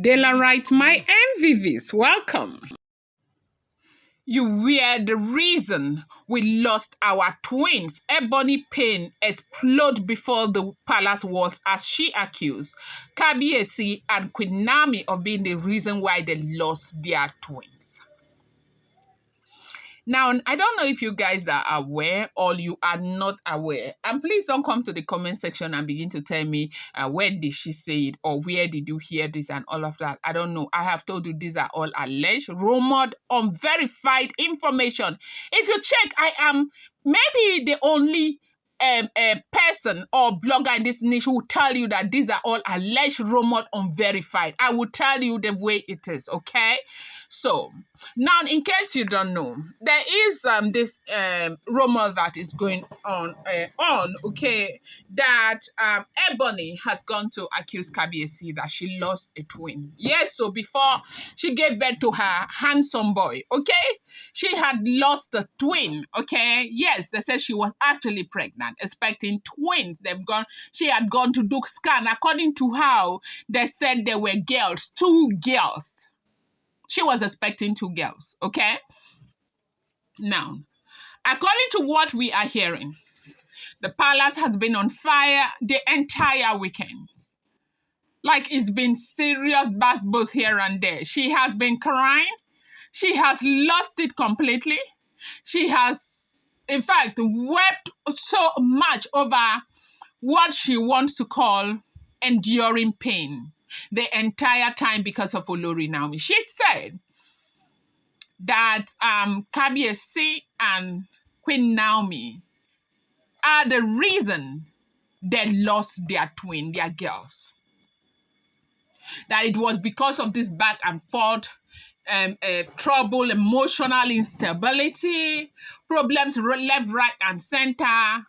Daylight, my MVVs, welcome. You were the reason we lost our twins. Ebony pain exploded before the palace walls as she accused Kabiesi and Queen Naomi of being the reason why they lost their twins. Now, I don't know if you guys are aware or you are not aware. And please don't come to the comment section and begin to tell me when did she say it or where did you hear this and all of that. I don't know. I have told you these are all alleged, rumored, unverified information. If you check, I am maybe the only person or blogger in this niche who will tell you that these are all alleged, rumored, unverified. I will tell you the way it is, okay? So now, in case you don't know, there is this rumor that is going on, okay, that Ebony has gone to accuse Kabiesi that she lost a twin. Yes, so before she gave birth to her handsome boy, okay, she had lost a twin, okay. Yes, they said she was actually pregnant, expecting twins. She had gone to do scan. According to how they said they were girls, 2 girls. She was expecting 2 girls, okay? Now, according to what we are hearing, the palace has been on fire the entire weekend. Like, it's been serious buzz here and there. She has been crying. She has lost it completely. She has, in fact, wept so much over what she wants to call enduring pain the entire time because of Olori Naomi. She said that Kabiesi and Queen Naomi are the reason they lost their twin, their girls. That it was because of this back and forth, trouble, emotional instability, problems left, right, and center.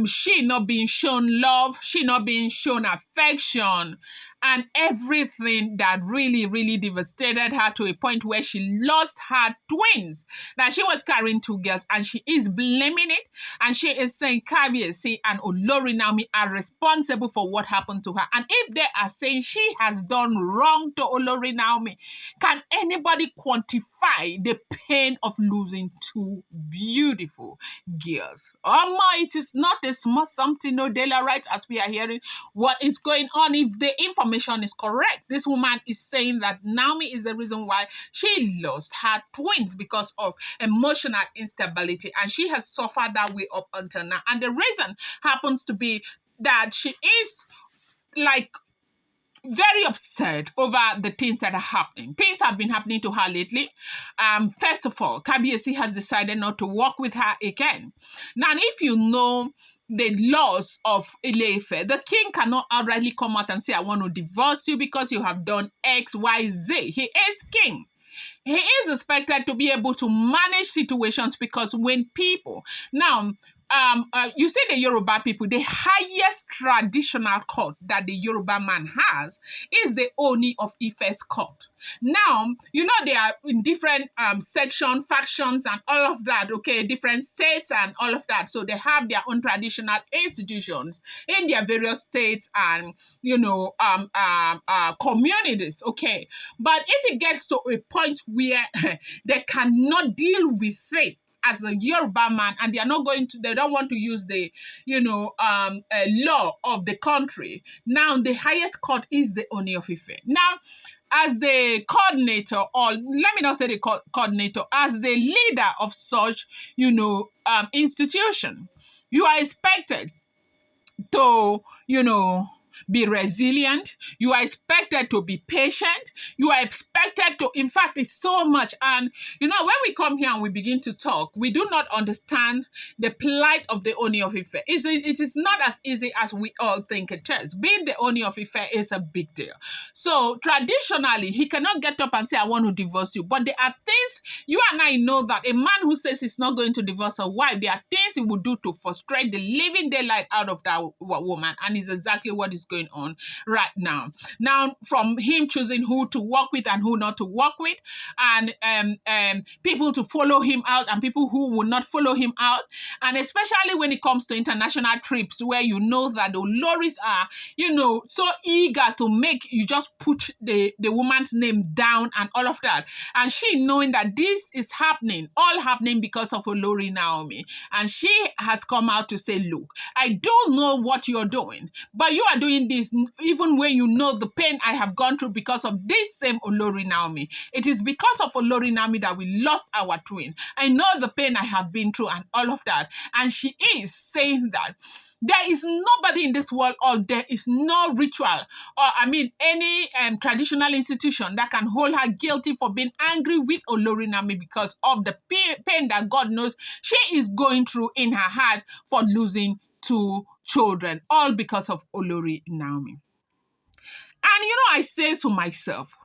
She not being shown love, she not being shown affection, and everything that really devastated her to a point where she lost her twins. Now, she was carrying 2 girls and she is blaming it, and she is saying Kabiesi and Olori Naomi are responsible for what happened to her. And if they are saying she has done wrong to Olori Naomi, can anybody quantify the pain of losing 2 beautiful girls? It is not a small something, no daily rights, as we are hearing what is going on. If the information is correct, this woman is saying that Naomi is the reason why she lost her twins because of emotional instability, and she has suffered that way up until now. And the reason happens to be that she is like very upset over the things that are happening. Things have been happening to her lately. First of all, Kabiesi has decided not to work with her again. Now, if you know the laws of Ife, the king cannot outrightly come out and say, I want to divorce you because you have done X, Y, Z. He is king. He is expected to be able to manage situations because when people... Now, you see the Yoruba people, the highest traditional court that the Yoruba man has is the Ooni of Ife's court. Now, you know, they are in different sections, factions, and all of that, okay, different states and all of that. So they have their own traditional institutions in their various states and, you know, communities, okay. But if it gets to a point where they cannot deal with it as a Yoruba man, and they don't want to use the, law of the country. Now, the highest court is the Ooni of Ife. Now, as the coordinator, or let me not say the coordinator, as the leader of such, institution, you are expected to, be resilient. You are expected to be patient. You are expected to, in fact, it's so much. And, when we come here and we begin to talk, we do not understand the plight of the Ooni of Ife. It is not as easy as we all think it is. Being the Ooni of Ife is a big deal. So traditionally, he cannot get up and say, I want to divorce you. But there are things, you and I know that a man who says he's not going to divorce a wife, there are things he would do to frustrate the living daylight out of that woman. And it's exactly what is going on right now. Now, from him choosing who to work with and who not to work with, and people to follow him out and people who will not follow him out, and especially when it comes to international trips where you know that the Loris are, so eager to make you just put the woman's name down and all of that. And she knowing that this is all happening because of Olori Naomi. And she has come out to say, look, I don't know what you're doing, but you are doing this even when you know the pain I have gone through because of this same Olori Naomi. It is because of Olori Naomi that we lost our twin. I know the pain I have been through and all of that. And she is saying that there is nobody in this world, or there is no ritual, or any traditional institution that can hold her guilty for being angry with Olori Naomi because of the pain that God knows she is going through in her heart for losing 2 children, all because of Olori Naomi. And I say to myself,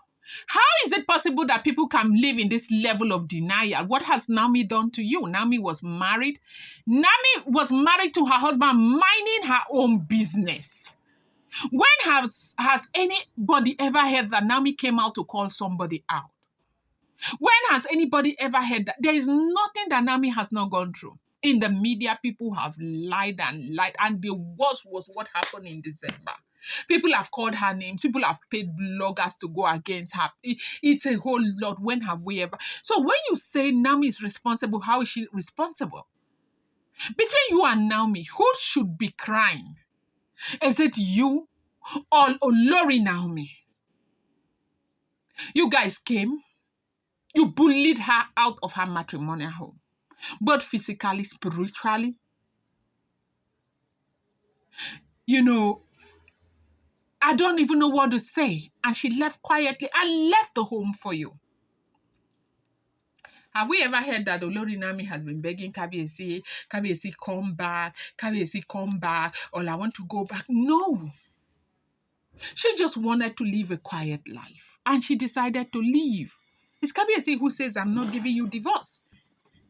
how is it possible that people can live in this level of denial? What has Naomi done to you? Naomi was married. Naomi was married to her husband, minding her own business. When has anybody ever heard that Naomi came out to call somebody out? When has anybody ever heard that? There is nothing that Naomi has not gone through. In the media, people have lied, and the worst was what happened in December. People have called her names. People have paid bloggers to go against her. It's a whole lot. When have we ever? So when you say Naomi is responsible, how is she responsible? Between you and Naomi, who should be crying? Is it you or Olori Naomi? You guys came. You bullied her out of her matrimonial home, both physically, spiritually. I don't even know what to say. And she left quietly and left the home for you. Have we ever heard that Olori Naomi has been begging Kabiyesi, come back, come back, or I want to go back? No. She just wanted to live a quiet life, and she decided to leave. It's Kabiyesi who says, I'm not giving you divorce.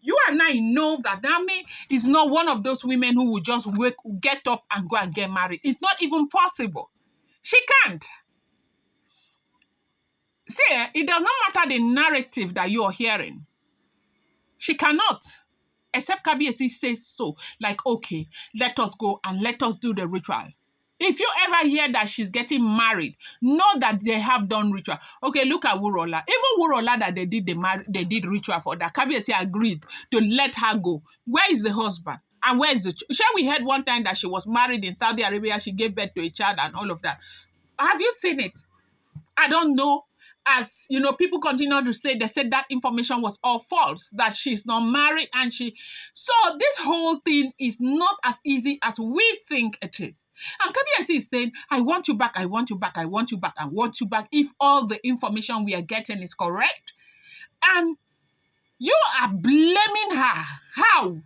You and I know that Naomi is not one of those women who will just get up and go and get married. It's not even possible. She can't. See, it does not matter the narrative that you are hearing. She cannot, except Kabiyesi says so. Like, okay, let us go and let us do the ritual. If you ever hear that she's getting married, know that they have done ritual. Okay, look at Wurola. Even Wurola that they did ritual for, that Kabiyesi agreed to let her go. Where is the husband? And where is the child? We heard one time that she was married in Saudi Arabia. She gave birth to a child and all of that. Have you seen it? I don't know. As people continue to say, they said that information was all false, that she's not married, and so this whole thing is not as easy as we think it is. And Kabiyesi is saying, I want you back, I want you back, I want you back, I want you back, if all the information we are getting is correct. And you are blaming her. How?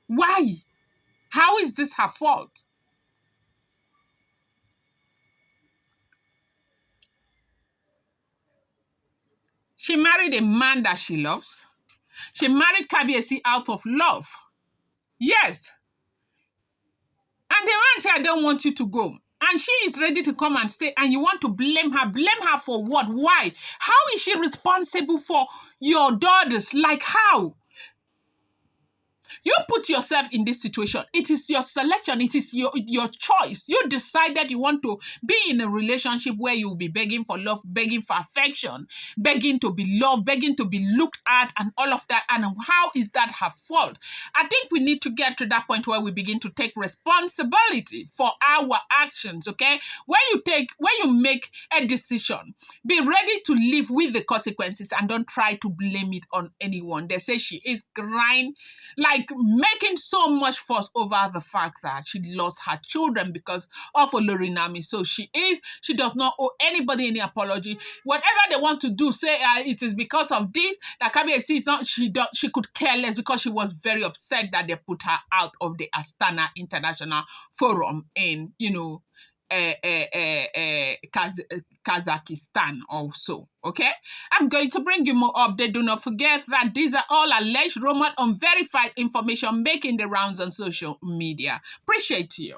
Why? How is this her fault? She married a man that she loves. She married Kabiyesi out of love. Yes. And the man said, I don't want you to go. And she is ready to come and stay. And you want to blame her. Blame her for what? Why? How is she responsible for your daughters? Like how? You put yourself in this situation. It is your selection. It is your choice. You decided you want to be in a relationship where you will be begging for love, begging for affection, begging to be loved, begging to be looked at, and all of that. And how is that her fault? I think we need to get to that point where we begin to take responsibility for our actions, okay? When you make a decision, be ready to live with the consequences and don't try to blame it on anyone. They say she is crying, like making so much fuss over the fact that she lost her children because of Olori Naomi. So she does not owe anybody any apology. Whatever they want to do, say it is because of this, that Kabiyesi is not, she could care less, because she was very upset that they put her out of the Astana International Forum in, Kazakhstan also. Okay, I'm going to bring you more update. Do not forget that these are all alleged, rumored, unverified information making the rounds on social media. Appreciate you.